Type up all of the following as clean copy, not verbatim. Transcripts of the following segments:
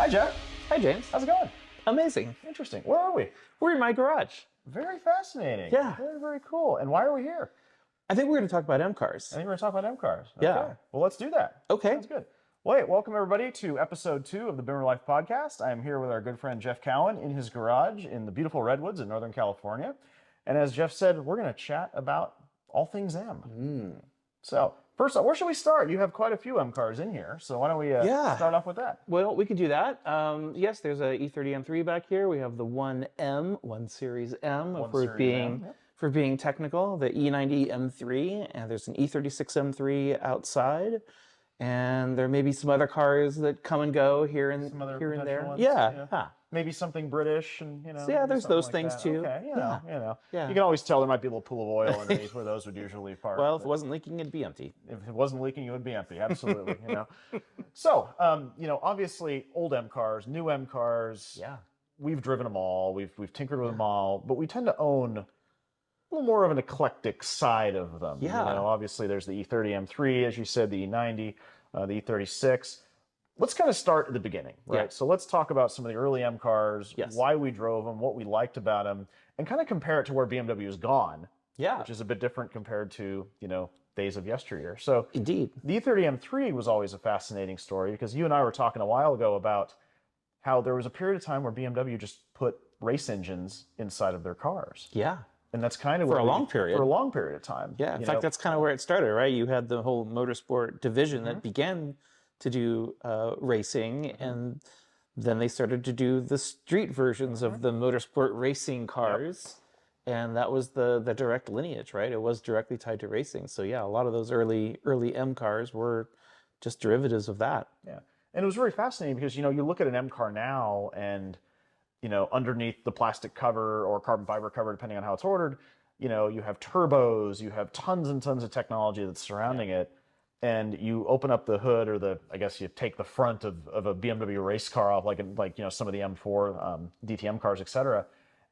Hi, Jeff. Hi, James. How's it going? Amazing. Interesting. Where are we? We're in my garage. Very fascinating. Yeah. Very, very cool. And why are we here? I think we're going to talk about M cars. I think we're going to talk about M Cars. Yeah. Okay. Well, let's do that. Okay. Sounds good. Well, hey, welcome everybody to episode 2 of the BimmerLife podcast. I am here with our good friend Jeff Cowan in his garage in the beautiful Redwoods in Northern California. And as Jeff said, we're going to chat about all things M. So, first off, where should we start? You have quite a few M Cars in here, so why don't we start off with that? Well, we could do that. Yes, there's a E30 M3 back here. We have the 1M, 1 Series M, if we're being technical, the E90 M3, and there's an E36 M3 outside. And there may be some other cars that come and go here and there. Ones, yeah. Huh. Maybe something British, and So yeah, there's those like things that. too. Okay, you know. Yeah. You can always tell there might be a little pool of oil underneath where those would usually park. Well, if it wasn't leaking, it'd be empty. If it wasn't leaking, it would be empty. Absolutely, So, obviously, old M Cars, new M Cars. Yeah. We've driven them all. We've tinkered with them all, but we tend to own a little more of an eclectic side of them. Yeah. Obviously, there's the E30 M3, as you said, the E90, the E36. Let's kind of start at the beginning, right? Yeah. So let's talk about some of the early M Cars, Yes. why we drove them, what we liked about them, and kind of compare it to where BMW has gone, Yeah. which is a bit different compared to, days of yesteryear. So Indeed. the E30 M3 was always a fascinating story because you and I were talking a while ago about how there was a period of time where BMW just put race engines inside of their cars. Yeah. And that's kind of For a long period. For a long period of time. Yeah, in fact, that's kind of where it started, right? You had the whole motorsport division that began to do racing, and then they started to do the street versions of the motorsport racing cars, and that was the direct lineage, right? It was directly tied to racing. So yeah, a lot of those early M cars were just derivatives of that. Yeah, and it was very fascinating because, you look at an M car now and, underneath the plastic cover or carbon fiber cover, depending on how it's ordered, you have turbos, you have tons and tons of technology that's surrounding it. And you open up the hood, or I guess you take the front of a BMW race car off, like some of the M4 DTM cars, etc.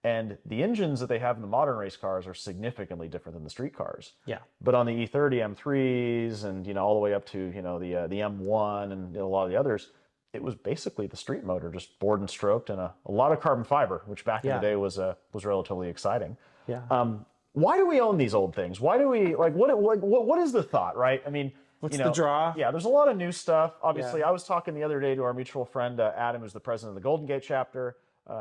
And the engines that they have in the modern race cars are significantly different than the street cars. Yeah. But on the E30 M3s and all the way up to the M1 and a lot of the others, it was basically the street motor, just bored and stroked, and a lot of carbon fiber, which back in the day was relatively exciting. Yeah. Why do we own these old things? Why do we what is the thought, right? I mean, what's the draw? Yeah, there's a lot of new stuff. Obviously, I was talking the other day to our mutual friend Adam, who's the president of the Golden Gate chapter.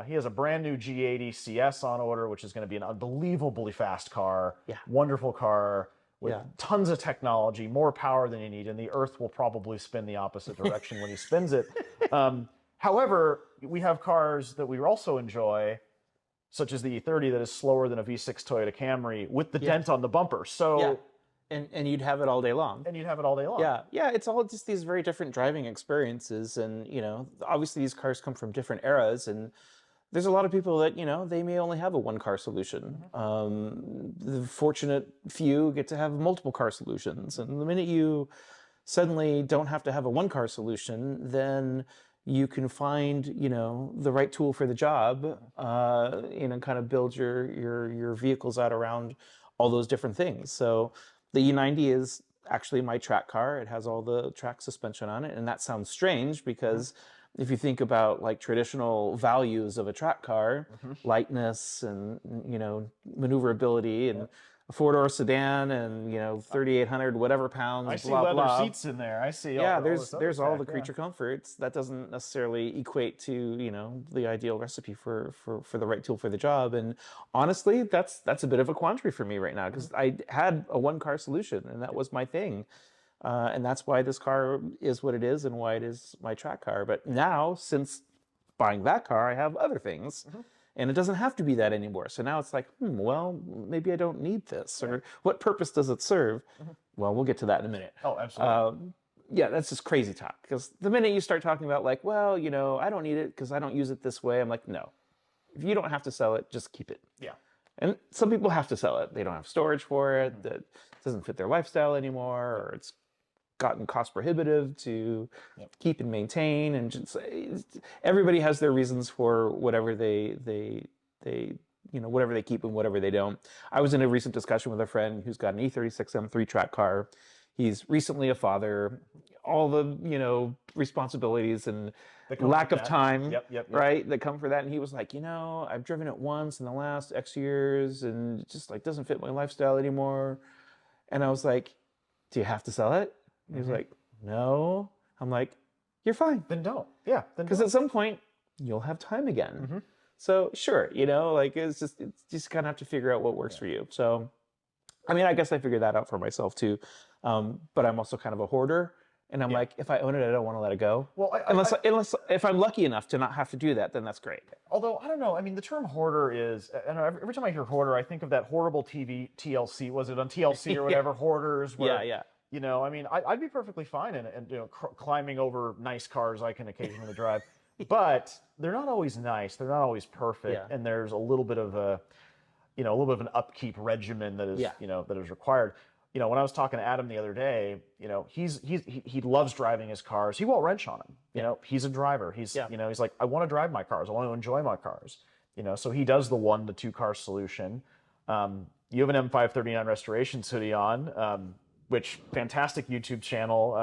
He has a brand new G80 CS on order, which is going to be an unbelievably fast car. Yeah. Wonderful car with tons of technology, more power than you need, and the Earth will probably spin the opposite direction when he spins it. However, we have cars that we also enjoy, such as the E30, that is slower than a V6 Toyota Camry with the dent on the bumper. So, and you'd have it all day long. Yeah. It's all just these very different driving experiences, and obviously these cars come from different eras, and there's a lot of people that they may only have a one-car solution. The fortunate few get to have multiple car solutions, and the minute you suddenly don't have to have a one-car solution, then you can find the right tool for the job, kind of build your vehicles out around all those different things. So the E90 is actually my track car. It has all the track suspension on it, and that sounds strange because if you think about like traditional values of a track car, lightness and maneuverability, and a four-door sedan and 3,800 whatever pounds. I see blah, leather blah. seats in there. I see. There's all the creature comforts. That doesn't necessarily equate to the ideal recipe for the right tool for the job. And honestly, that's a bit of a quandary for me right now because I had a one-car solution and that was my thing. And that's why this car is what it is and why it is my track car. But now, since buying that car, I have other things. And it doesn't have to be that anymore. So now it's like, well, maybe I don't need this. Or what purpose does it serve? Well, we'll get to that in a minute. Oh, absolutely. Yeah, that's just crazy talk. Because the minute you start talking about like, well, I don't need it because I don't use it this way. I'm like, no. If you don't have to sell it, just keep it. Yeah. And some people have to sell it. They don't have storage for it. That doesn't fit their lifestyle anymore. Or it's gotten cost prohibitive to keep and maintain, and just, everybody has their reasons for whatever they whatever they keep and whatever they don't. I was in a recent discussion with a friend who's got an E36 M3 track car. He's recently a father, all the, responsibilities and That comes lack with of that. time, Yep. right, that come for that. And he was like, I've driven it once in the last X years and it just like doesn't fit my lifestyle anymore. And I was like, do you have to sell it? He was like, no. I'm like, you're fine. Then don't. Yeah. Then Because don't. at some point you'll have time again. Mm-hmm. So sure, like it's just kind of have to figure out what works for you. So, I mean, I guess I figured that out for myself too. But I'm also kind of a hoarder. And I'm like, if I own it, I don't want to let it go. Well, unless if I'm lucky enough to not have to do that, then that's great. Although, I don't know. I mean, the term hoarder is, I don't know, every time I hear hoarder, I think of that horrible TV, TLC, was it on TLC or whatever, Hoarders? Where, Yeah. I mean, I'd be perfectly fine and climbing over nice cars I can occasionally drive. But they're not always nice. They're not always perfect. Yeah. And there's a little bit of an upkeep regimen that is, that is required. When I was talking to Adam the other day, he loves driving his cars. He won't wrench on them. He's a driver. He's like, I want to drive my cars. I want to enjoy my cars. So he does the 1 to 2 car solution. You have an M539 restorations hoodie on, which fantastic YouTube channel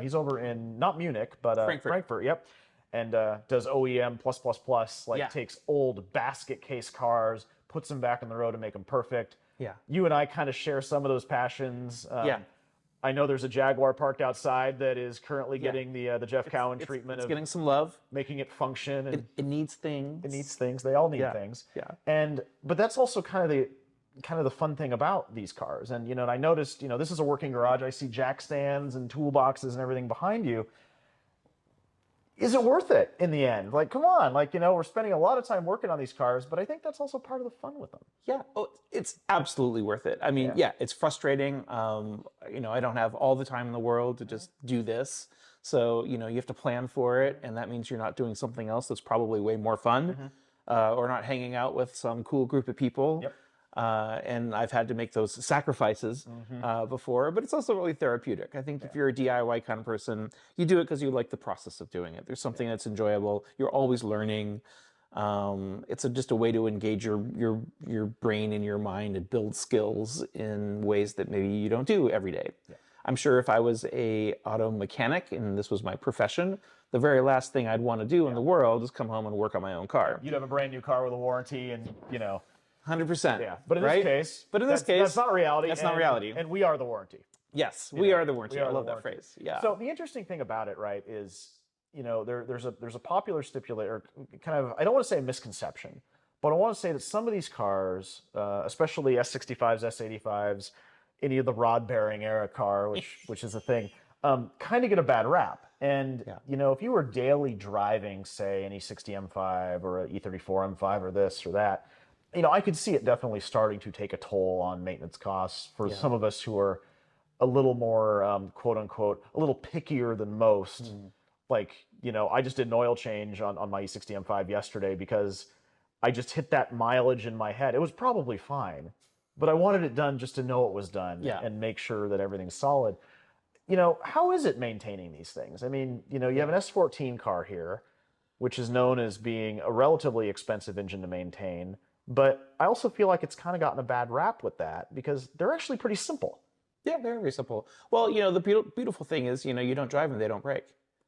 he's over in not Munich, but Frankfurt. Yep. And does OEM +++, takes old basket case cars, puts them back on the road to make them perfect. Yeah. You and I kind of share some of those passions. I know there's a Jaguar parked outside that is currently getting the Jeff Cowan treatment it's of getting some love, making it function. And it needs things. It needs things. They all need things. Yeah. But that's also kind of the fun thing about these cars. And and I noticed, this is a working garage. I see jack stands and toolboxes and everything behind you. Is it worth it in the end? Like, come on, we're spending a lot of time working on these cars, but I think that's also part of the fun with them. Yeah, it's absolutely worth it. I mean, it's frustrating. I don't have all the time in the world to just do this. So, you have to plan for it, and that means you're not doing something else that's probably way more fun, or not hanging out with some cool group of people. Yep. And I've had to make those sacrifices before, but it's also really therapeutic. I think if you're a DIY kind of person, you do it because you like the process of doing it. There's something that's enjoyable. You're always learning. It's just a way to engage your brain and your mind and build skills in ways that maybe you don't do every day. Yeah. I'm sure if I was a auto mechanic and this was my profession, the very last thing I'd want to do in the world is come home and work on my own car. You'd have a brand new car with a warranty and, 100%. Yeah, but in this case, that's not reality. That's not reality. And we are the warranty. Yes, we are the warranty. I love that phrase. Yeah. So the interesting thing about it, right, is there's a popular stipulator, kind of, I don't want to say a misconception, but I want to say that some of these cars, especially S65s, S85s, any of the rod bearing era car, which is a thing, kind of get a bad rap. And if you were daily driving, say, an E60 M5 or an E34 M5 or this or that, I could see it definitely starting to take a toll on maintenance costs for some of us who are a little more, quote unquote, a little pickier than most. Like, I just did an oil change on my E60 M5 yesterday because I just hit that mileage in my head. It was probably fine, but I wanted it done just to know it was done and make sure that everything's solid. How is it maintaining these things? I mean, you have an S14 car here, which is known as being a relatively expensive engine to maintain. But I also feel like it's kind of gotten a bad rap with that because they're actually pretty simple. Yeah, they're very simple. Well, the beautiful thing is, you don't drive them, they don't break.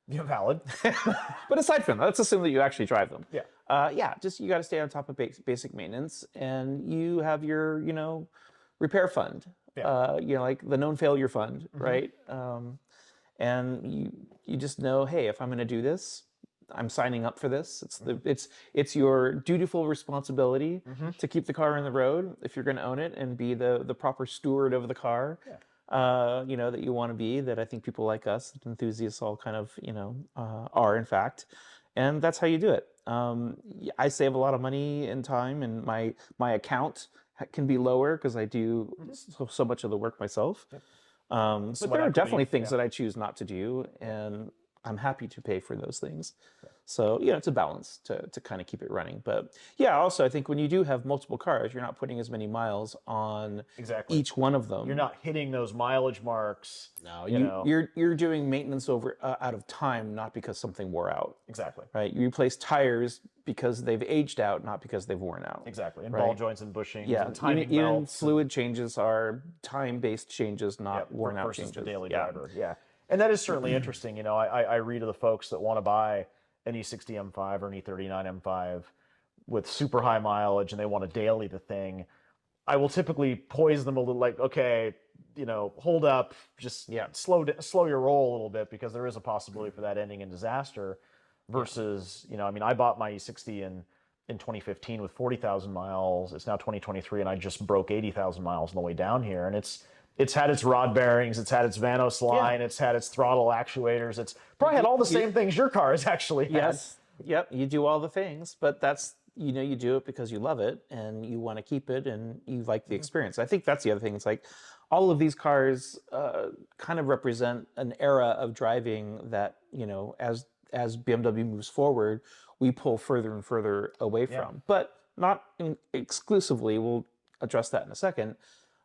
You're valid. But aside from that, let's assume that you actually drive them. Yeah. Just you got to stay on top of basic maintenance, and you have your, repair fund. Yeah. Like the known failure fund, right? And you just know, hey, if I'm going to do this, I'm signing up for this. It's your dutiful responsibility to keep the car on the road if you're going to own it and be the proper steward of the car. That you want to be. That I think people like us, enthusiasts, all kind of are in fact, and that's how you do it. I save a lot of money and time, and my account can be lower because I do so much of the work myself. But there are definitely things that I choose not to do, and I'm happy to pay for those things. So, it's a balance to kind of keep it running. But yeah, also I think when you do have multiple cars, you're not putting as many miles on Exactly. each one of them. You're not hitting those mileage marks. No, you know. you're doing maintenance over out of time, not because something wore out. Exactly. Right. You replace tires because they've aged out, not because they've worn out. Exactly. And right? ball joints and bushings. Yeah. And timing Even belts. fluid changes are time-based changes, not Yeah, worn out versus changes. the daily driver. Yeah. And that is certainly interesting. You know, I read of the folks that want to buy an E60 M5 or an E39 M5 with super high mileage and they want to daily the thing. I will typically poise them a little, like, okay, hold up, just slow your roll a little bit, because there is a possibility for that ending in disaster. Versus, I mean, I bought my E60 in 2015 with 40,000 miles. It's now 2023, and I just broke 80,000 miles on the way down here. And it's had its rod bearings, it's had its Vanos line, it's had its throttle actuators. It's probably had all the same things your car has actually had. Yes. Yep. You do all the things, but that's, you do it because you love it and you want to keep it and you like the experience. I think that's the other thing. It's like all of these cars kind of represent an era of driving that, as BMW moves forward, we pull further and further away from, but not exclusively. We'll address that in a second.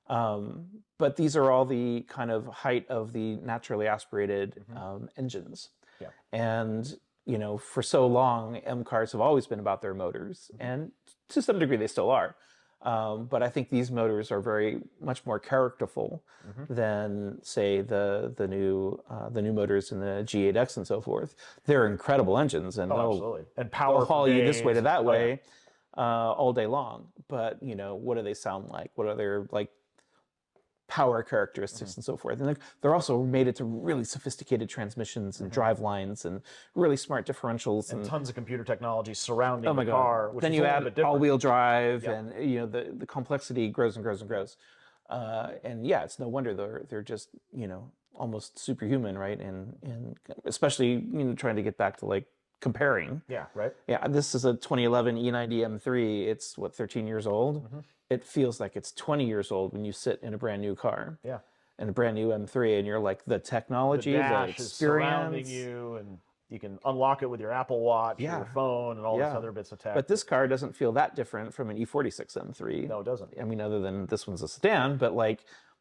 But these are all the kind of height of the naturally aspirated engines. Yeah. And, for so long, M cars have always been about their motors, and to some degree they still are. But I think these motors are very much more characterful than, say, the new motors in the G8X and so forth. They're incredible engines, and absolutely. And they'll haul you this way to that way all day long. But what do they sound like? What are their power characteristics and so forth? And they're also made into really sophisticated transmissions and drive lines and really smart differentials and tons of computer technology surrounding the God. car. Which then is you a add bit different. all-wheel drive, and the complexity grows and grows and grows. And yeah, it's no wonder they're just almost superhuman, right? And especially trying to get back to comparing. Yeah, right. Yeah, this is a 2011 E90 M3. It's 13 years old. It feels like it's 20 years old when you sit in a brand new car. Yeah. In a brand new M3, and you're like, the technology, the dash is surrounding experience. you, and you can unlock it with your Apple Watch, or your phone, and all this other bits of tech. But this car doesn't feel that different from an E46 M3. No, it doesn't. I mean, other than this one's a sedan, but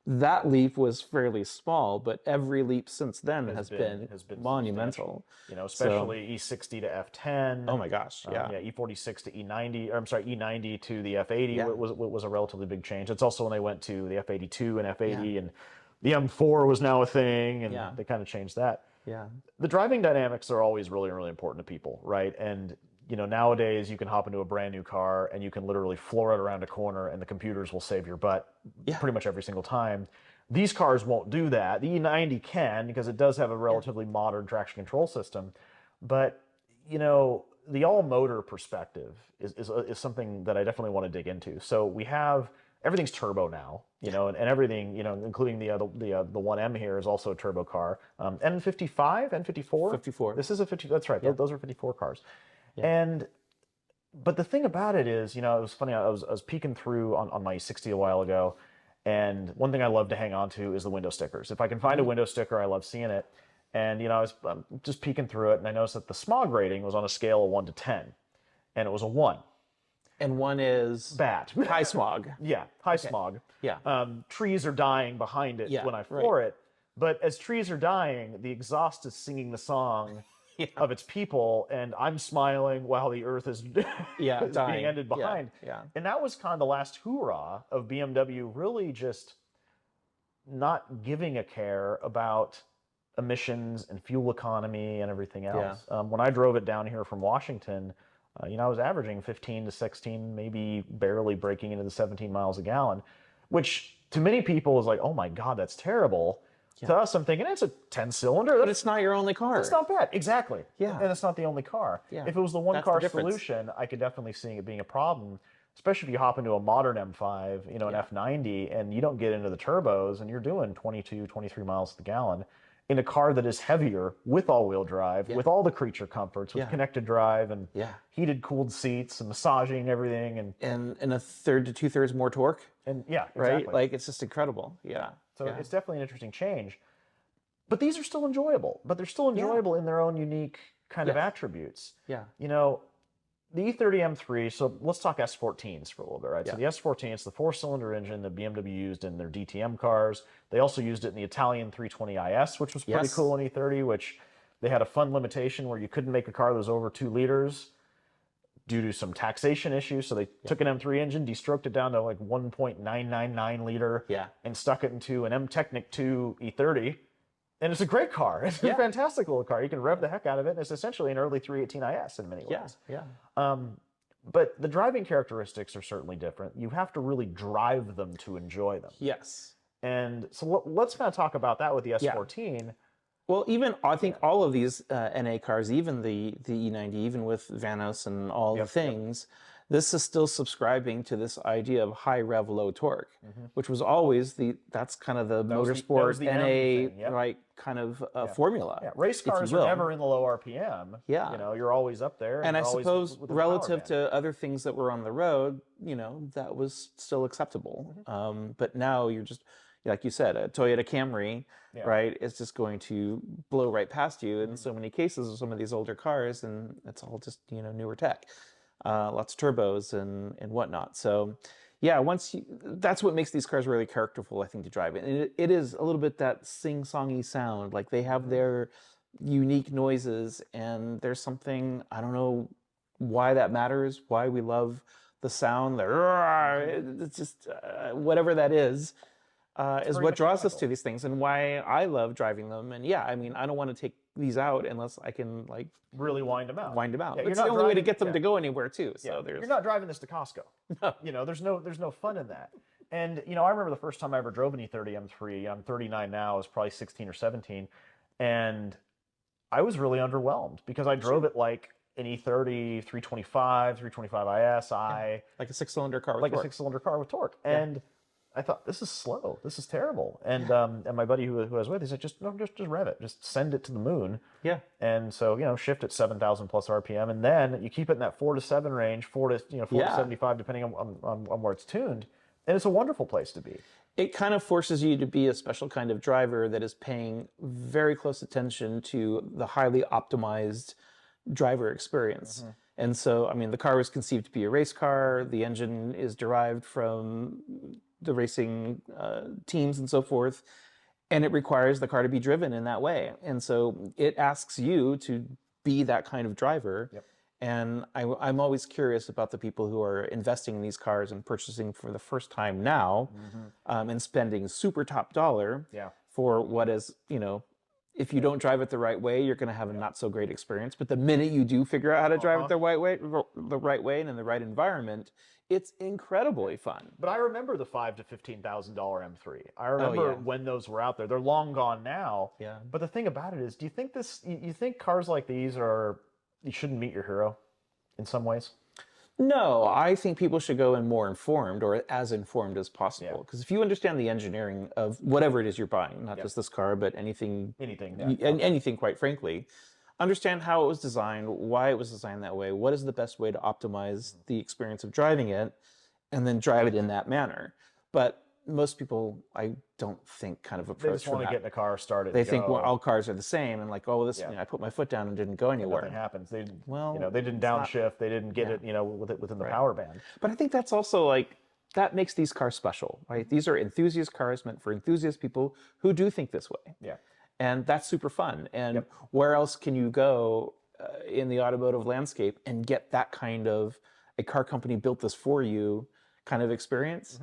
that leap was fairly small, but every leap since then has been monumental. Especially E60 to F10. Oh my gosh, yeah. E46 to E90, or I'm sorry, E90 to the F80 was a relatively big change. It's also when they went to the F82 and F80, and the M4 was now a thing, and they kind of changed that. Yeah. The driving dynamics are always really, really important to people, right? And nowadays you can hop into a brand new car and you can literally floor it around a corner and the computers will save your butt pretty much every single time. These cars won't do that. The E90 can, because it does have a relatively modern traction control system. But, the all-motor perspective is something that I definitely want to dig into. So we have, everything's turbo now, and everything, including the 1M here is also a turbo car. N55, N54? 54. This is a 50, that's right. Those are 54 cars. But the thing about it is, it was funny. I was peeking through on my 60 a while ago, and one thing I love to hang on to is the window stickers. If I can find a window sticker, I love seeing it. And I was just peeking through it, and I noticed that the smog rating was on a scale of 1 to 10, and it was a 1. And 1 is bad, high smog. High smog. Yeah. Trees are dying behind it when I floor it, but as trees are dying, the exhaust is singing the song of its people, and I'm smiling while the earth is, is being ended behind. Yeah. And that was kind of the last hoorah of BMW really just not giving a care about emissions and fuel economy and everything else. When I drove it down here from Washington, I was averaging 15 to 16, maybe barely breaking into the 17 miles a gallon, which to many people is like, oh my God, that's terrible. To us, I'm thinking it's a 10-cylinder. But it's not your only car. It's not bad. Exactly. Yeah. And it's not the only car. Yeah. If it was the one-car solution, I could definitely see it being a problem, especially if you hop into a modern M5, an F90, and you don't get into the turbos, and you're doing 22, 23 miles to the gallon in a car that is heavier with all-wheel drive, with all the creature comforts, with connected drive and heated, cooled seats and massaging and everything. And a third to two-thirds more torque. And exactly. Right? It's just incredible. Yeah. So it's definitely an interesting change. But these are still enjoyable. But they're still enjoyable in their own unique kind of attributes. Yeah. You know, the E30 M3, so let's talk S14s for a little bit, right? Yeah. So the S14, it's the 4-cylinder engine that BMW used in their DTM cars. They also used it in the Italian 320IS, which was pretty cool in E30, which they had a fun limitation where you couldn't make a car that was over 2 liters due to some taxation issues. So they took an M3 engine, de-stroked it down to like 1.999 liter, and stuck it into an M Technic 2 E30. And it's a great car. It's a fantastic little car. You can rev the heck out of it, and it's essentially an early 318IS in many ways. But the driving characteristics are certainly different. You have to really drive them to enjoy them. Yes. And so let's kind of talk about that with the S14. Well, even I think all of these NA cars, even the E90, even with Vanos and all the things, this is still subscribing to this idea of high rev, low torque, which was always that's kind of the motorsport NA right kind of formula. Yeah. Race cars are never in the low RPM. Yeah, you know, you're always up there. And I suppose relative to other things that were on the road, you know, that was still acceptable. But now you're just, like you said, a Toyota Camry, right, is just going to blow right past you in so many cases of some of these older cars, and it's all just, you know, newer tech. Lots of turbos and whatnot. So, yeah, that's what makes these cars really characterful, I think, to drive. And it is a little bit that sing-songy sound. Like, they have their unique noises, and there's something, I don't know why that matters, why we love the sound. It's just, whatever that is what draws us to these things, and why I love driving them. And yeah, I mean, I don't want to take these out unless I can like really wind them out. Yeah, it's the only way to get them to go anywhere too. So you're not driving this to Costco. No. You know, there's no fun in that. And you know, I remember the first time I ever drove an E30 M3. I'm 39 now. I was probably 16 or 17, and I was really underwhelmed because I drove it like an E30, 325, 325 IS, like a 6-cylinder car with like torque. A 6-cylinder car with torque, and I thought, this is slow. This is terrible. And and my buddy who I was with, he said, just rev it. Just send it to the moon. Yeah. And so, you know, shift at 7,000 plus RPM, and then you keep it in that 4 to 7 range, 4 to 75, depending on where it's tuned. And it's a wonderful place to be. It kind of forces you to be a special kind of driver that is paying very close attention to the highly optimized driver experience. And so, I mean, the car was conceived to be a race car. The engine is derived from the racing teams and so forth, and it requires the car to be driven in that way. And so it asks you to be that kind of driver. And I'm always curious about the people who are investing in these cars and purchasing for the first time now, and spending super top dollar for what is, you know, if you don't drive it the right way, you're going to have a not so great experience. But the minute you do figure out how to drive it the right way and in the right environment, it's incredibly fun. But I remember the $5,000 to $15,000 M3. I remember when those were out there. They're long gone now. But the thing about it is, do you think you think cars like these you shouldn't meet your hero in some ways? No, I think people should go in more informed, or as informed as possible. Because if you understand the engineering of whatever it is you're buying, not just this car, but anything, anything, quite frankly, understand how it was designed, why it was designed that way, what is the best way to optimize the experience of driving it, and then drive it in that manner. But most people, I don't think, kind of approach They just want to get in a car, start it. They think all cars are the same, and like, oh, this, you know, I put my foot down and didn't go anywhere. Nothing happens. They didn't downshift. They didn't get it, you know, within the power band. But I think that's also like, that makes these cars special, right? These are enthusiast cars meant for enthusiast people who do think this way. And that's super fun. And where else can you go in the automotive landscape and get that kind of a car company built this for you kind of experience?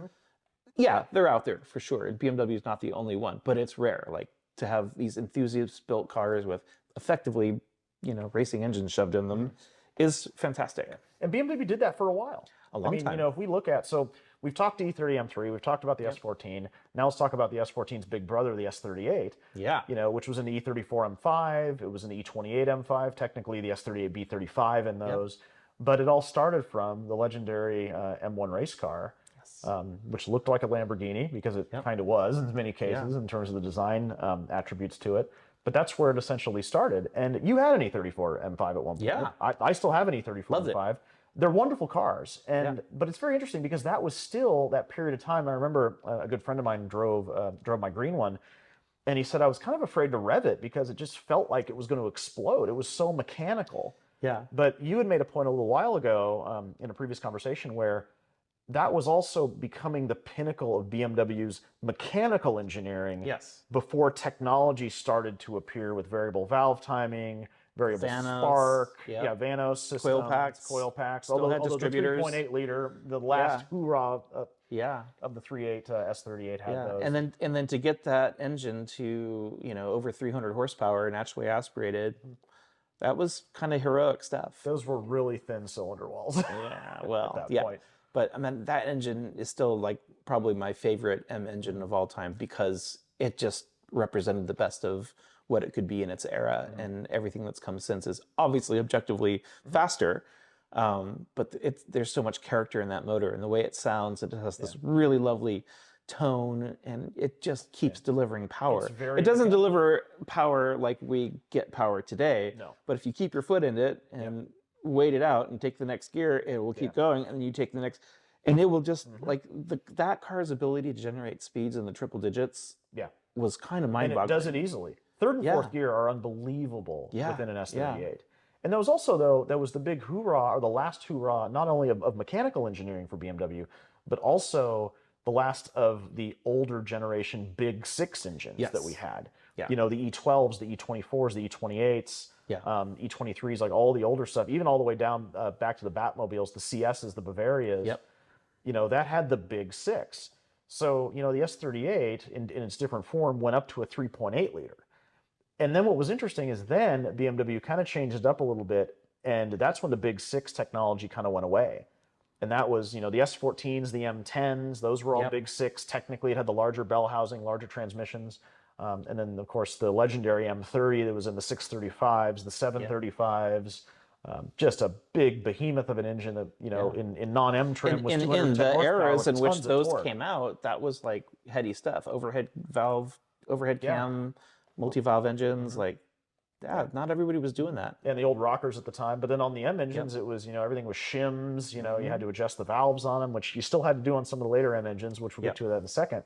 Yeah, they're out there for sure. And BMW is not the only one, but it's rare. Like, to have these enthusiast-built cars with effectively, you know, racing engines shoved in them is fantastic. And BMW did that for a while. A long time. You know, if we look at, so we've talked to E30 M3, we've talked about the S14. Now let's talk about the S14's big brother, the S38. You know, which was in the E34 M5. It was in the E28 M5. Technically, the S38 B35 in those. But it all started from the legendary M1 race car. Which looked like a Lamborghini, because it kind of was in many cases in terms of the design attributes to it. But that's where it essentially started. And you had an E34 M5 at one point. I still have an E34 M5. They're wonderful cars. But it's very interesting because that was still that period of time. I remember a good friend of mine drove my green one. And he said, I was kind of afraid to rev it because it just felt like it was going to explode. It was so mechanical. Yeah. But you had made a point a little while ago in a previous conversation where that was also becoming the pinnacle of BMW's mechanical engineering Yes. before technology started to appear with variable valve timing, variable Vanos, spark, yeah. Vanos systems, Coil packs, still although, had although the distributors. 3.8 liter, the last hoorah Yeah. of the 3.8 S38 had Yeah, those. and then to get that engine to, you know, over 300 horsepower, naturally aspirated, that was kind of heroic stuff. Those were really thin cylinder walls. Yeah, well, at that yeah. point. But I mean, that engine is still like probably my favorite M engine of all time because it just represented the best of what it could be in its era, and everything that's come since is obviously objectively faster. But there's so much character in that motor and the way it sounds. It has this really lovely tone, and it just keeps delivering power. It doesn't deliver power like we get power today, but if you keep your foot in it and wait it out and take the next gear, it will keep going, and you take the next, and it will just like that car's ability to generate speeds in the triple digits was kind of mind-boggling. And it does it easily. Third and fourth gear are unbelievable within an S38. Yeah. And there was also, though, there was the big hoorah, or the last hoorah, not only of mechanical engineering for BMW, but also the last of the older generation big six engines that we had. You know, the E12s, the E24s, the E28s, E23s, like all the older stuff, even all the way down back to the Batmobiles, the CSs, the Bavarias. You know, that had the big six. So, you know, the S38 in its different form went up to a 3.8 liter. And then what was interesting is then BMW kind of changed it up a little bit, and that's when the big six technology kind of went away. And that was, you know, the S14s, the M10s, those were all big six. Technically, it had the larger bell housing, larger transmissions. And then, of course, the legendary M30 that was in the 635s, the 735s. Just a big behemoth of an engine that, you know, in non-M trim was 210 in the horsepower eras in with which tons of those torque. came out, that was like heady stuff. Overhead valve, overhead cam, multi-valve engines, like, not everybody was doing that. And the old rockers at the time. But then on the M engines, it was, you know, everything was shims. You know, you had to adjust the valves on them, which you still had to do on some of the later M engines, which we'll get to that in a second.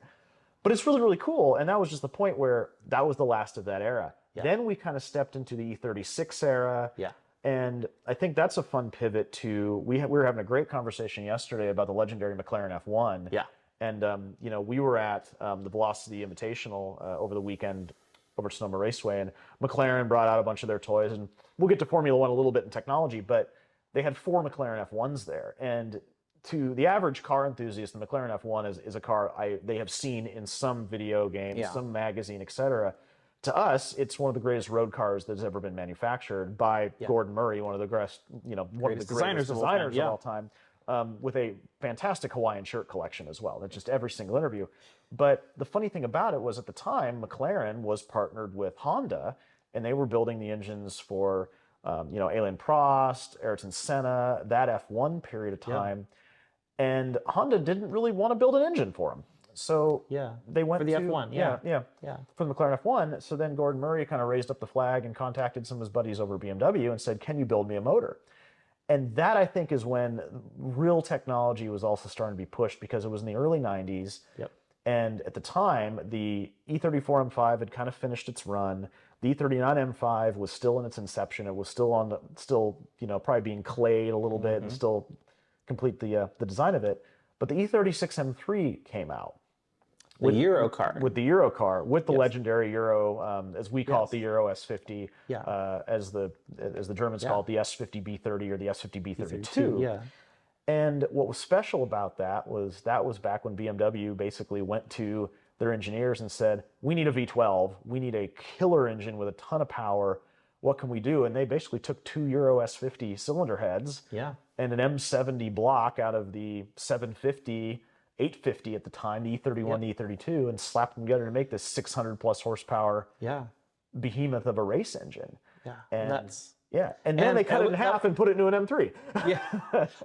But it's really, really cool. And that was just the point where that was the last of that era. Then we kind of stepped into the E36 era. And I think that's a fun pivot to, we were having a great conversation yesterday about the legendary McLaren F1. And, you know, we were at the Velocity Invitational over the weekend over at Sonoma Raceway, and McLaren brought out a bunch of their toys, and we'll get to Formula One a little bit in technology, but they had 4 McLaren F1s there. And to the average car enthusiast, the McLaren F1 is a car they have seen in some video game, some magazine, etc. To us, it's one of the greatest road cars that's ever been manufactured by Gordon Murray, one of the greatest, you know, one of the greatest designers of all time, with a fantastic Hawaiian shirt collection as well. That's just every single interview. But the funny thing about it was at the time, McLaren was partnered with Honda, and they were building the engines for, you know, Alain Prost, Ayrton Senna, that F1 period of time. And Honda didn't really want to build an engine for them. So they went for the to F1, for the McLaren F1. So then Gordon Murray kind of raised up the flag and contacted some of his buddies over at BMW and said, "Can you build me a motor?" And that, I think, is when real technology was also starting to be pushed, because it was in the early 90s. And at the time, the E34 M5 had kind of finished its run. The E39 M5 was still in its inception. It was still you know, probably being clayed a little bit and still complete the design of it. But the E36 M3 came out. The Euro car. With the Euro car, with the legendary Euro, as we call it, the Euro S50, as the Germans call it, the S50 B30 or the S50 B32. And what was special about that was back when BMW basically went to their engineers and said, "We need a V12. We need a killer engine with a ton of power. What can we do?" And they basically took 2 Euro S50 cylinder heads and an M70 block out of the 750, 850 at the time, the E31, the E32, and slapped them together to make this 600 plus horsepower behemoth of a race engine. And nuts. And then they cut it in half and put it into an M3.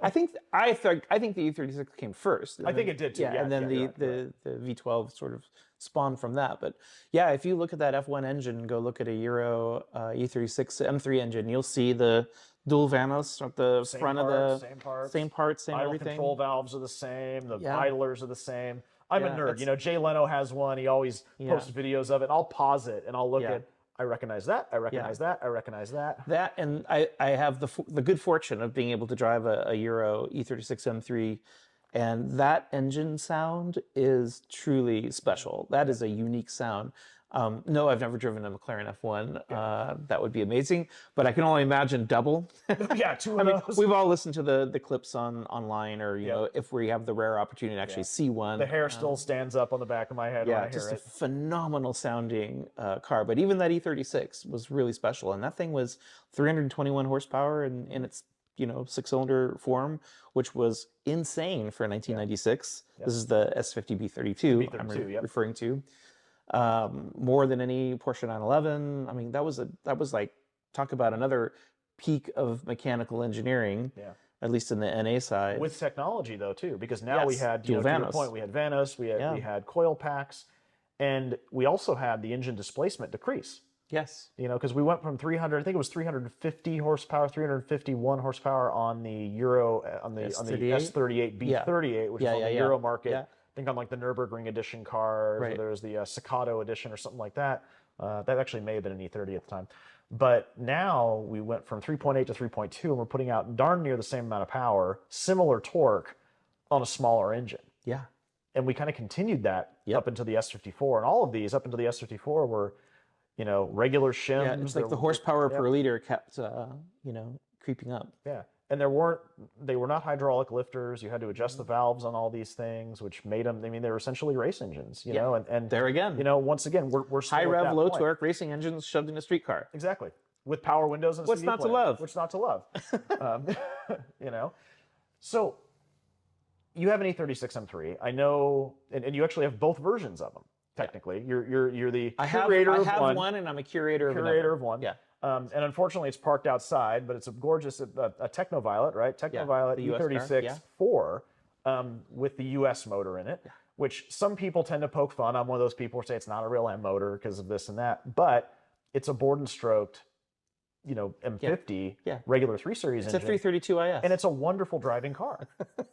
I think the E36 came first. I think it did too. And then the V12 sort of spawned from that. But yeah, if you look at that F1 engine and go look at a Euro E36 M3 engine, you'll see the dual Vanos at the front of the same parts, same idle everything. control valves are the same. The idlers are the same. I'm a Yeah, nerd. it's You know, Jay Leno has one. He always yeah, posts videos of it. I'll pause it and I'll look yeah, at. I recognize that. I yeah. recognize that. I recognize that. That and I have the good fortune of being able to drive a Euro E36 M3, and that engine sound is truly special. That is a unique sound. No, I've never driven a McLaren F1. That would be amazing, but I can only imagine double. Yeah, two I of mean, those. we've all listened to the clips online, or you Yep. know, if we have the rare opportunity to actually see one. The hair still stands up on the back of my head when I Yeah, hear just a it. phenomenal sounding car. But even that E36 was really special, and that thing was 321 horsepower in its six-cylinder form, which was insane for 1996. This is the S50 B32 I'm referring to. More than any Porsche 911. I mean, that was like, talk about another peak of mechanical engineering. Yeah. At least in the NA side. With technology though too, because now we had, to your point, we had Vanos, we had coil packs, and we also had the engine displacement decrease. Yes. You know, because we went from 300, I think it was 350 horsepower, 351 horsepower on the Euro, on the S38 B38, which is on the Euro market. I think on like the Nürburgring edition cars, or there was the Staccato edition or something like that. That actually may have been an E30 at the time. But now we went from 3.8 to 3.2, and we're putting out darn near the same amount of power, similar torque on a smaller engine. Yeah. And we kind of continued that up into the S54. And all of these up into the S54 were, regular shims. Yeah, it's like the horsepower per liter kept, creeping up. Yeah. And they were not hydraulic lifters. You had to adjust the valves on all these things, which made them, they were essentially race engines, you know, and there again, once again, we're still high rev, low point. torque racing engines shoved in a street car. Exactly. With power windows and what's CD not player. to love? What's not to love? So you have an E36 M3. I know, and you actually have both versions of them. Technically, you're the curator of one. I have one, and I'm a curator of one. Yeah. And unfortunately, it's parked outside, but it's a gorgeous, a Technoviolet, right? Technoviolet E36 4 with the US motor in it, which some people tend to poke fun. I'm one of those people who say it's not a real M motor because of this and that, but it's a bored stroked, M50 regular 3 Series engine. It's a 332 IS. And it's a wonderful driving car.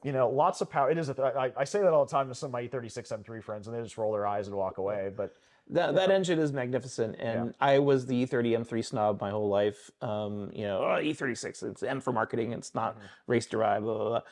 Lots of power. It is. I say that all the time to some of my E36 M3 friends, and they just roll their eyes and walk away. But that engine is magnificent, and I was the E30 M3 snob my whole life. E36, it's M for marketing, it's not race derived, blah, blah,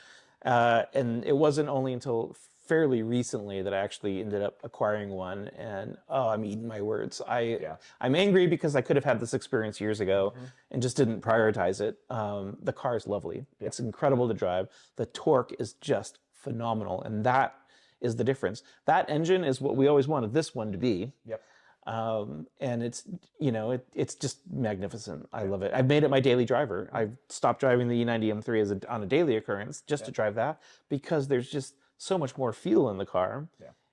blah. And it wasn't only until fairly recently that I actually ended up acquiring one, and I'm eating my words. I'm angry because I could have had this experience years ago and just didn't prioritize it. The car is lovely. It's incredible to drive. The torque is just phenomenal, and that is the difference. That engine is what we always wanted this one to be. Yep. And it's, it's just magnificent. I love it. I've made it my daily driver. I've stopped driving the E90 M3 on a daily occurrence just to drive that, because there's just so much more feel in the car.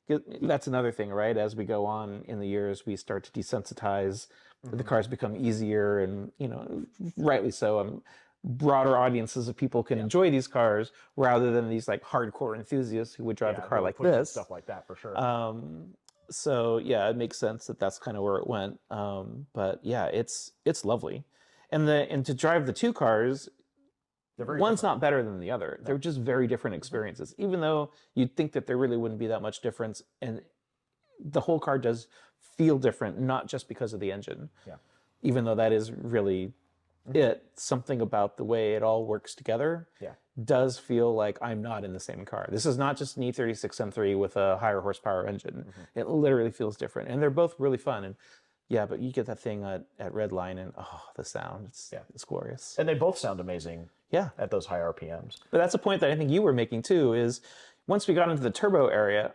Yeah. That's another thing, right? As we go on in the years, we start to desensitize. The cars become easier, and rightly so. Broader audiences of people can enjoy these cars rather than these like hardcore enthusiasts who would drive a car like this. Stuff like that for sure. So yeah, it makes sense that that's kind of where it went. But yeah, it's lovely, and to drive the two cars. One's not better than the other. They're just very different experiences, even though you'd think that there really wouldn't be that much difference. And the whole car does feel different, not just because of the engine. Yeah. Even though that is really something about the way it all works together does feel like I'm not in the same car. This is not just an E36 M3 with a higher horsepower engine. It literally feels different. And they're both really fun. And but you get that thing at Redline, and the sound, it's glorious. And they both sound amazing. Yeah, at those high RPMs. But that's a point that I think you were making too. Is once we got into the turbo era,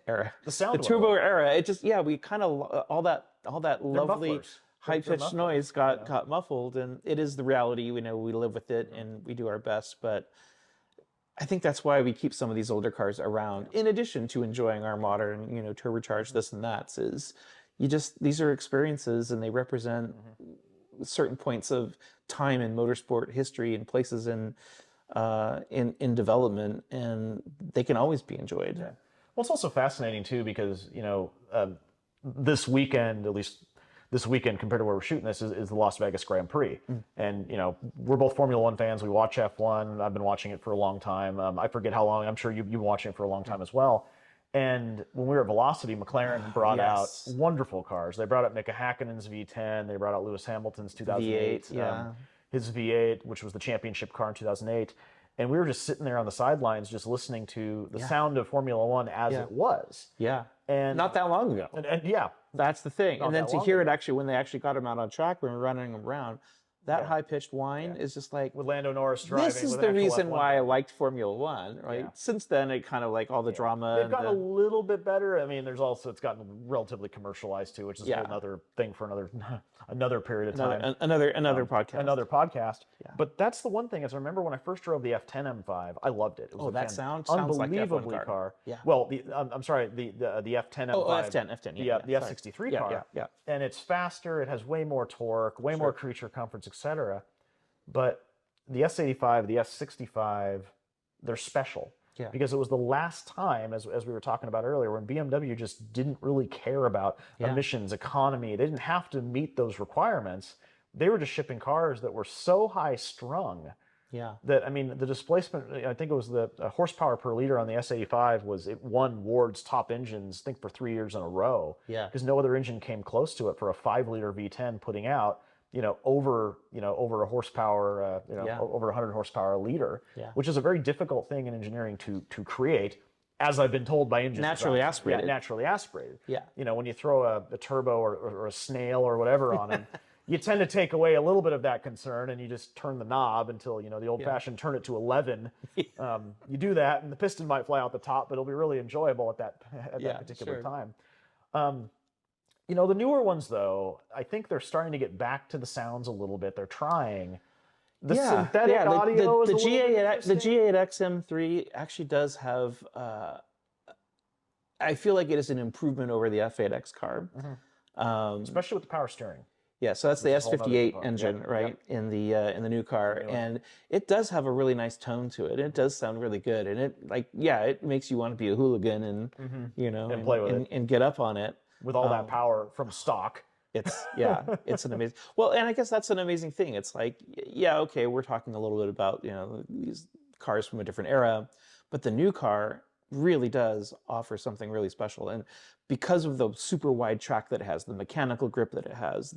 the turbo era, it just we kind of all that lovely high pitched noise got muffled, and it is the reality. We live with it and we do our best. But I think that's why we keep some of these older cars around, in addition to enjoying our modern, turbocharged this and that. Is these are experiences, and they represent certain points of time in motorsport history and places in development, and they can always be enjoyed. Yeah. Well, it's also fascinating too, because this weekend, at least this weekend compared to where we're shooting this, is the Las Vegas Grand Prix. And we're both Formula One fans. We watch F1. I've been watching it for a long time. I forget how long. I'm sure you've been watching it for a long time as well. And when we were at Velocity, McLaren brought out Yes. wonderful cars. They brought out Mika Häkkinen's V10. They brought out Lewis Hamilton's 2008. V8, yeah. His V8, which was the championship car in 2008. And we were just sitting there on the sidelines just listening to the sound of Formula One as it was. Yeah. And not that long ago. And yeah. That's the thing. And then that to long hear ago. it actually when they actually got him out on track, when we were running him around, that high-pitched whine is just like, With Lando Norris driving. this is with the an actual reason F1 why I liked Formula One, right? Yeah. Since then, it kind of like all the drama. They've and gotten a the- little bit better. I mean, there's also, it's gotten relatively commercialized too, which is a whole other thing for another period of time. another podcast. Another podcast. Yeah. But that's the one thing is I remember when I first drove the F10 M5, I loved it. It was that sounds like the F1 unbelievably car. Yeah. Well, I'm sorry, the F10 M5. Oh, F10. Yeah, the F63 car. Yeah. And it's faster. It has way more torque, way more creature comforts, etc. But the S85, the S65, they're special. Yeah. Because it was the last time, as we were talking about earlier, when BMW just didn't really care about emissions, economy. They didn't have to meet those requirements. They were just shipping cars that were so high strung that, I mean, the displacement, I think it was the horsepower per liter on the S85 it won Ward's top engines, I think, for 3 years in a row. Yeah. Because no other engine came close to it for a 5-liter V10 putting out over a horsepower, over 100 horsepower a liter, which is a very difficult thing in engineering to create, as I've been told by engine Naturally designers. aspirated. Yeah, naturally aspirated. Yeah. When you throw a turbo or a snail or whatever on them, you tend to take away a little bit of that concern, and you just turn the knob until, the old-fashioned turn it to 11. You do that, and the piston might fly out the top, but it'll be really enjoyable at that particular time. The newer ones, though, I think they're starting to get back to the sounds a little bit. They're trying. The synthetic audio is a little bit The interesting. G8 XM3 actually does have, I feel like it is an improvement over the F8X car. Especially with the power steering. Yeah, so that's the is a whole nother S58 component. engine, right, in the new car, and it does have a really nice tone to it. It does sound really good, and it makes you want to be a hooligan and and play with it. and get up on it. With all that power from stock. It's an amazing. Well, and I guess that's an amazing thing. It's like, okay, we're talking a little bit about these cars from a different era, but the new car really does offer something really special, and because of the super wide track that it has, the mechanical grip that it has,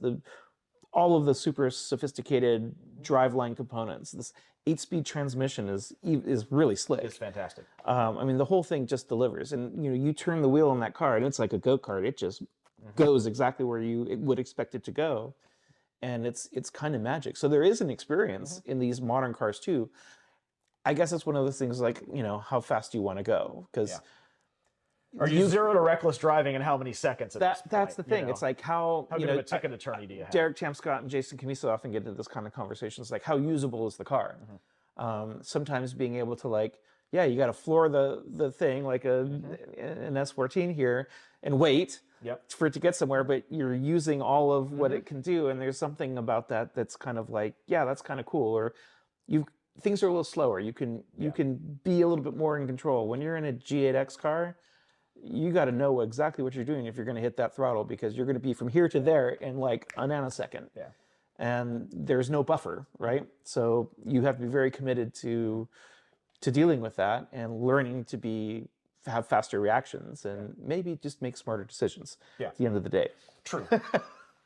all of the super sophisticated driveline components, this 8-speed transmission is really slick. It's fantastic. I mean, the whole thing just delivers, and you turn the wheel on that car, and it's like a go-kart. It just goes exactly where you would expect it to go, and it's kind of magic. So there is an experience in these modern cars too. I guess it's one of those things like how fast do you want to go? Because Are you 0 to reckless driving in how many seconds? That's the thing. It's like how good of a ticket attorney do you have? Derek Scott and Jason Camiso often get into this kind of conversations, like how usable is the car? Sometimes being able to you got to floor the thing like an S14 here and wait for it to get somewhere, but you're using all of what it can do, and there's something about that that's kind of like, that's kind of cool. Or things are a little slower. You can be a little bit more in control. When you're in a G8X car, you got to know exactly what you're doing if you're going to hit that throttle, because you're going to be from here to there in like a nanosecond. Yeah. And there's no buffer, right? So you have to be very committed to dealing with that and learning to have faster reactions and maybe just make smarter decisions at the end of the day. True.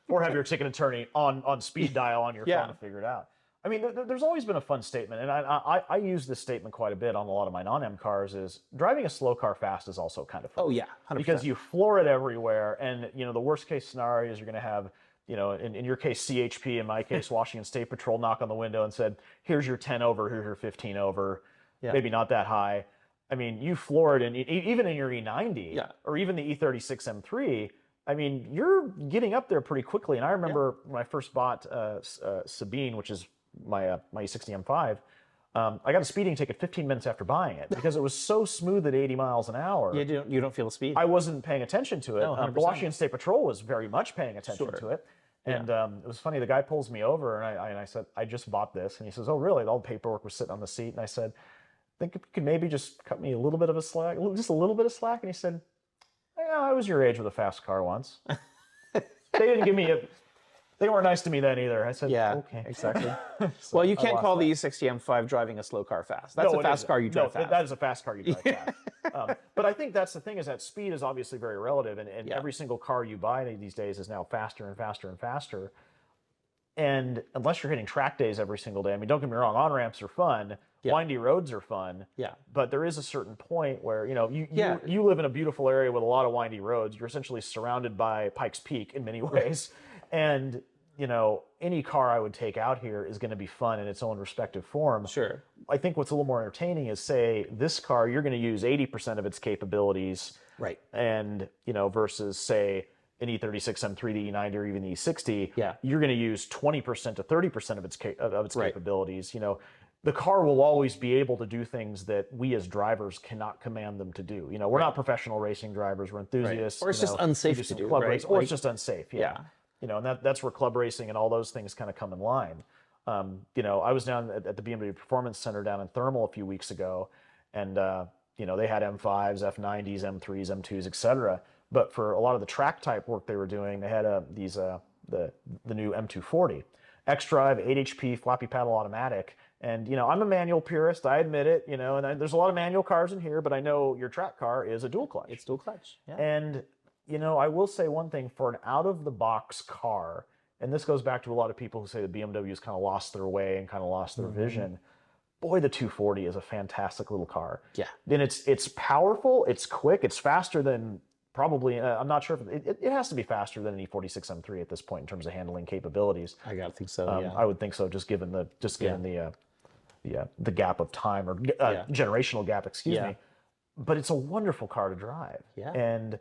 Or have your ticket attorney on speed dial on your phone to figure it out. I mean, there's always been a fun statement, and I use this statement quite a bit on a lot of my non-M cars, is driving a slow car fast is also kind of fun. Oh, yeah, 100%. Because you floor it everywhere, and, the worst case scenario is you're going to have, in your case, CHP, in my case, Washington State Patrol knock on the window and said, here's your 10 over, here's your 15 over, maybe not that high. I mean, you floor it, and even in your E90, or even the E36 M3, I mean, you're getting up there pretty quickly. And I remember when I first bought Sabine, which is my E60 M5, I got a speeding ticket 15 minutes after buying it because it was so smooth at 80 miles an hour. You don't feel the speed. I wasn't paying attention to it. No, the Washington State Patrol was very much paying attention to it. And it was funny, the guy pulls me over, and I said, I just bought this. And he says, oh, really? All the paperwork was sitting on the seat. And I said, think you could maybe just cut me a little bit of a slack, just a little bit of slack. And he said, I was your age with a fast car once. They didn't give me They weren't nice to me then either. I said, Yeah, okay. exactly. So Well, you I can't lost call that. the E60 M5 driving a slow car fast. That's No, a it fast isn't. car you drive No, fast. that is a fast car you drive fast. But I think that's the thing, is that speed is obviously very relative, and Yeah. every single car you buy these days is now faster and faster and faster. And unless you're hitting track days every single day, I mean, don't get me wrong, on-ramps are fun, Yeah. windy roads are fun, Yeah. but there is a certain point where, you Yeah. you live in a beautiful area with a lot of windy roads. You're essentially surrounded by Pikes Peak in many ways. And, any car I would take out here is going to be fun in its own respective form. Sure. I think what's a little more entertaining is, say, this car, you're going to use 80% of its capabilities, Right. and versus, say, an E36 M3, the E90, or even the E60, Yeah. you're going to use 20% to 30% of its Right. capabilities. The car will always be able to do things that we as drivers cannot command them to do. We're not professional racing drivers; we're enthusiasts. Or it's just unsafe to some do, club right? race, or Like- it's just unsafe. Yeah. And that's where club racing and all those things kind of come in line. I was down at the BMW Performance Center down in Thermal a few weeks ago, and they had M5s, F90s, M3s, M2s, etc. But for a lot of the track type work they were doing, they had the new M240 X-Drive 8 HP flappy paddle automatic. And I'm a manual purist, I admit it. And there's a lot of manual cars in here, but I know your track car is a dual clutch. It's dual clutch. Yeah. And I will say one thing, for an out-of-the-box car, and this goes back to a lot of people who say the BMW's kind of lost their way and kind of lost their vision. Boy, the 240 is a fantastic little car. Yeah. And it's powerful, it's quick, it's faster than probably, I'm not sure if it has to be faster than an E46 M3 at this point in terms of handling capabilities. I gotta think so. Yeah. I would think so, just given the gap of time, or generational gap, excuse me. But it's a wonderful car to drive. Yeah. And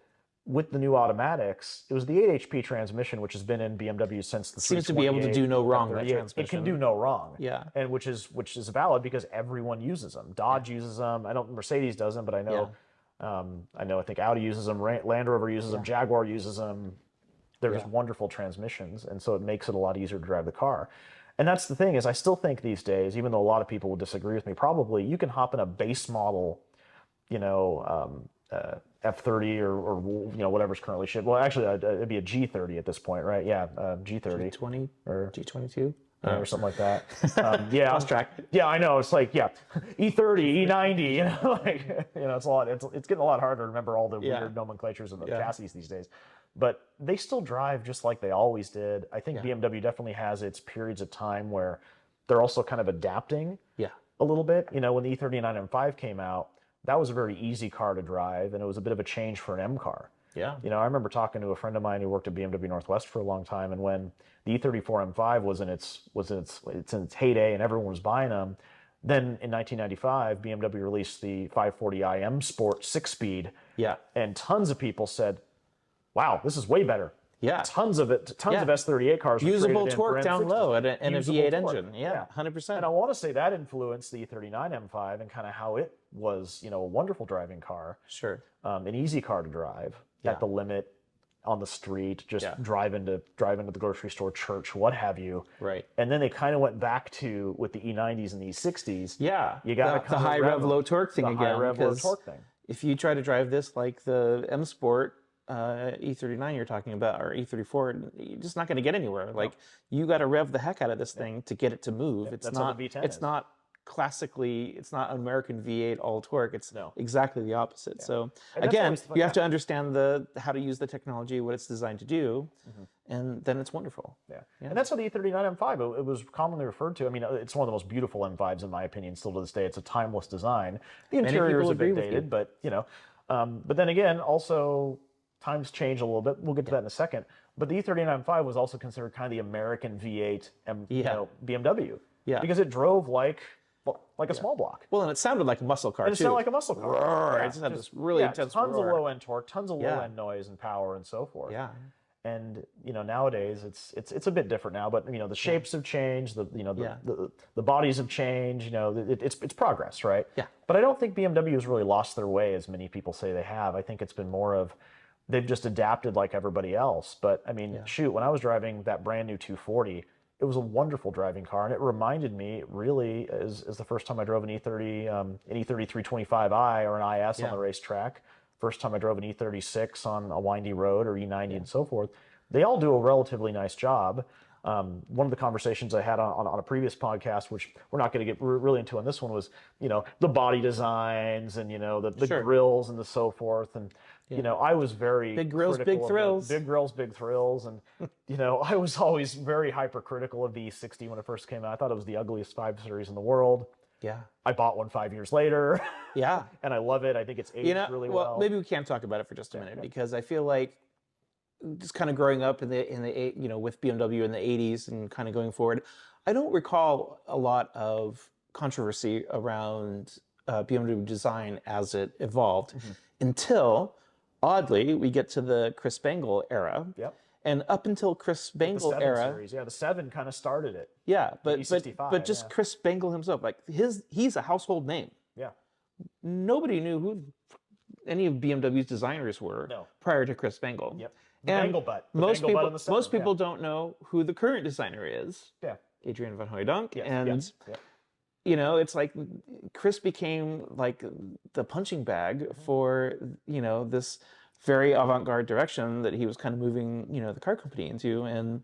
with the new automatics, it was the 8 HP transmission, which has been in BMW since the Seems to be able to do no wrong, that 38. It transmission. can do no wrong. Yeah. And which is valid, because everyone uses them. Dodge uses them. Mercedes doesn't, but I know I think Audi uses them, Land Rover uses them, Jaguar uses them. They're just wonderful transmissions, and so it makes it a lot easier to drive the car. And that's the thing, is I still think these days, even though a lot of people would disagree with me, probably you can hop in a base model, F30 or whatever's currently shipped. Well, actually, it'd be a G30 at this point, right? Yeah, G30 G20 or G22 or something like that. Lost track. Yeah, I know. It's like E30, E90. It's a lot. It's getting a lot harder to remember all the weird nomenclatures of the chassis these days. But they still drive just like they always did. I think BMW definitely has its periods of time where they're also kind of adapting a little bit. When the E39 M5 came out, that was a very easy car to drive, and it was a bit of a change for an M car. Yeah. I remember talking to a friend of mine who worked at BMW Northwest for a long time, and when the E34 M5 was in its heyday and everyone was buying them, then in 1995 BMW released the 540i M Sport 6-speed. Yeah. And tons of people said, "Wow, this is way better." Yeah. Tons of S38 cars were Usable traded in torque for down M60s. low and a Usable V8 torque. engine. Yeah, 100%. And I want to say that influenced the E39 M5 and kind of how it was, a wonderful driving car. Sure. An easy car to drive at the limit, on the street, just drive into the grocery store, church, what have you. Right. And then they kind of went back to, with the E90s and the E60s. Yeah. You got the high rev, low torque thing the again. high rev, low 'cause torque thing. If you try to drive this like the M Sport E39 you're talking about, or E34, you're just not going to get anywhere. Like, you got to rev the heck out of this thing to get it to move. It's that's not. how the V10 It's is. not classically. It's not American V8 all torque. It's exactly the opposite. So And that's again, always fun. you have to understand how to use the technology, what it's designed to do, and then it's wonderful. Yeah. And that's how the E39 M5, it was commonly referred to. I mean, it's one of the most beautiful M5s in my opinion, still to this day. It's a timeless design. The interior is people a bit agree with you. dated, but but then again, also times change a little bit. We'll get to that in a second. But the E39 M5 was also considered kind of the American V8 BMW. Yeah. Because it drove like a small block. Well, and it sounded like a muscle car And it too. sounded like a muscle car. Roar. Yeah, It just had this really intense tons roar. of low end torque, tons of low end noise and power and so forth. Yeah. And nowadays it's a bit different now, but the shapes have changed, the bodies have changed, it's progress, right? Yeah. But I don't think BMW has really lost their way as many people say they have. I think it's been more of they've just adapted like everybody else. But I mean, shoot, when I was driving that brand new 240, it was a wonderful driving car, and it reminded me really as the first time I drove an E30 325i or an IS on the racetrack. First time I drove an E36 on a windy road, or E90 and so forth. They all do a relatively nice job. One of the conversations I had on a previous podcast, which we're not going to get really into on this one, was, the body designs and, the Sure. grills and the so forth. And, I was very Big grills, big critical of thrills. big grills, big thrills. And, I was always very hypercritical of the E60 when it first came out. I thought it was the ugliest 5 Series in the world. Yeah. I bought one 5 years later. Yeah. And I love it. I think it's aged really well. Maybe we can talk about it for just a minute, because I feel like just kind of growing up with BMW in the 80s and kind of going forward, I don't recall a lot of controversy around BMW design as it evolved until, oddly, we get to the Chris Bangle era. Yep. And up until Chris Bangle the 7 era, series. Yeah, the 7 kind of started it. yeah, but E65, just yeah. Chris Bangle himself, like he's a household name. Yeah. Nobody knew who any of BMW's designers were prior to Chris Bangle. Yep. And Bangle butt. Most people don't know who the current designer is. Yeah. Adrian van Hooydonk. Yes, And yes, it's like Chris became like the punching bag for, this very avant-garde direction that he was kind of moving, the car company into. And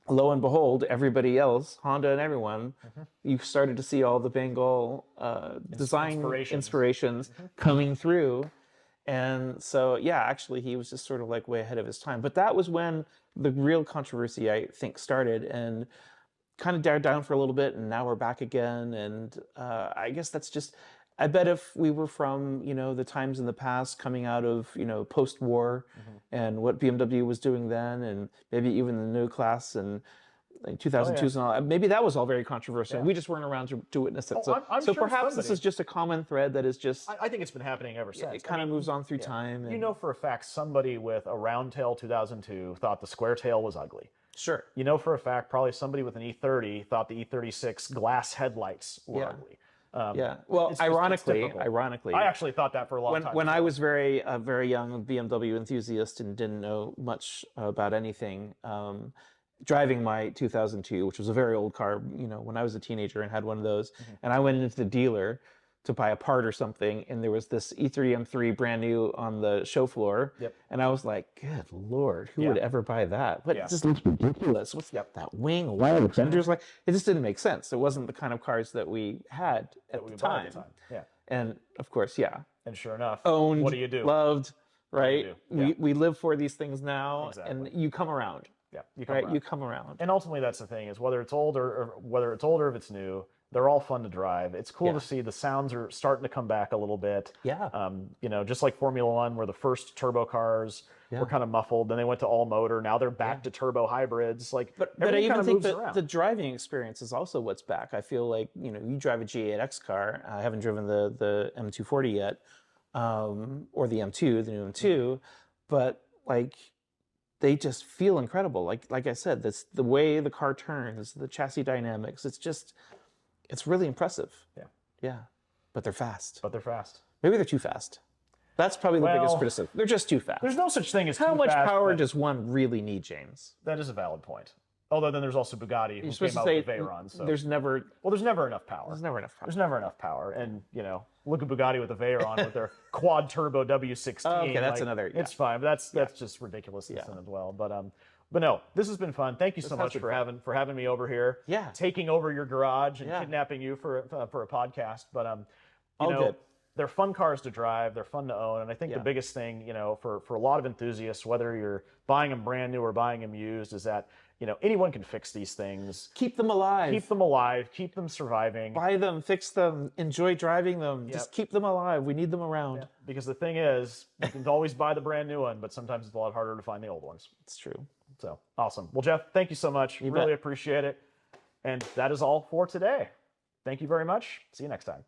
lo and behold, everybody else, Honda and everyone, you started to see all the Bangle design inspirations coming through. And so, yeah, actually, he was just sort of like way ahead of his time. But that was when the real controversy, I think, started, and kind of died down for a little bit. And now we're back again. And I guess that's just, I bet if we were from, the times in the past coming out of, post-war and what BMW was doing then, and maybe even the new class and like 2002s and all, maybe that was all very controversial. We just weren't around to witness it. I'm So sure perhaps this is just a common thread that is just... I think it's been happening ever since. It kind of moves on through time. And... for a fact somebody with a round tail 2002 thought the square tail was ugly. Sure. For a fact probably somebody with an E30 thought the E36 glass headlights were ugly. Well, ironically, I actually thought that for a long time. When I was very young BMW enthusiast and didn't know much about anything, driving my 2002, which was a very old car, when I was a teenager and had one of those, and I went into the dealer to buy a part or something, and there was this E30 M3 brand new on the show floor, and I was like, good Lord, who would ever buy that? But it just looks ridiculous. What's that wing? Why are the fenders like? It just didn't make sense. It wasn't the kind of cars that we had at the time. Yeah. And of course, and sure enough, owned, what do you do? Loved, right? Yeah. We live for these things now, and you come around. Yeah, you come around. And ultimately, that's the thing: is whether it's older or if it's new, they're all fun to drive. It's cool to see the sounds are starting to come back a little bit. Yeah. Just like Formula One, where the first turbo cars were kind of muffled, then they went to all motor. Now they're back to turbo hybrids. But I even think that the driving experience is also what's back. I feel like you drive a G8X car. I haven't driven the M240 yet, or the M2, the new M2, but like, they just feel incredible. Like I said, the way the car turns, the chassis dynamics. It's really impressive. Yeah. But they're fast. Maybe they're too fast. That's probably the biggest criticism. They're just too fast. There's no such thing as how much power does one really need, James? That is a valid point. Although then there's also Bugatti who came out with Veyron. So there's never enough power. There's never enough power. And look at Bugatti with the Veyron with their quad turbo W16. Oh, okay, that's another. Yeah. It's fine, but that's just ridiculousness as well. But no, this has been fun. Thank you so much for having me over here. Yeah. Taking over your garage and kidnapping you for a podcast. But good. They're fun cars to drive. They're fun to own. And I think the biggest thing, for a lot of enthusiasts, whether you're buying them brand new or buying them used, is that anyone can fix these things. Keep them alive. Keep them surviving. Buy them, fix them, enjoy driving them. Just keep them alive. We need them around. Yeah. Because the thing is, you can always buy the brand new one, but sometimes it's a lot harder to find the old ones. It's true. So, awesome. Well, Jeff, thank you so much. Really appreciate it. And that is all for today. Thank you very much. See you next time.